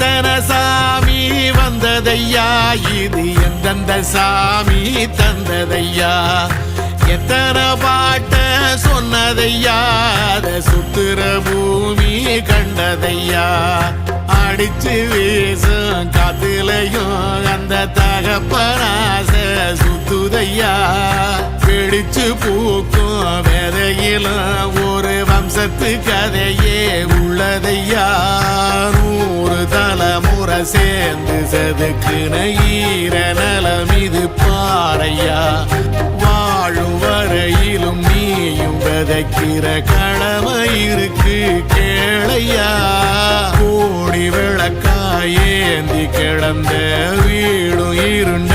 எத்தனை சாமி வந்ததையா, இது எந்தெந்த சாமி தந்ததையா, எத்தனை பாட்ட சொன்னதையா, அத சுத்துற பூமி கண்டதையா, அடிச்சு வீசும் காத்துலையும் அந்த தகப்பனாச சுத்துதையா, பிடிச்சு பூக்கும் விதையிலும் ஒரு வம்சத்து கதையே உள்ளதையா, 100 தலைமுறை சேர்ந்து செதுக்குன ஈர நலம் இது பாறையா, வாழும் வரையிலும் நீயும் விதைக்கிற கடமை இருக்கு கேளையா, கோடி விளக்காயேந்தி கிடந்த வீடும் இருண்ட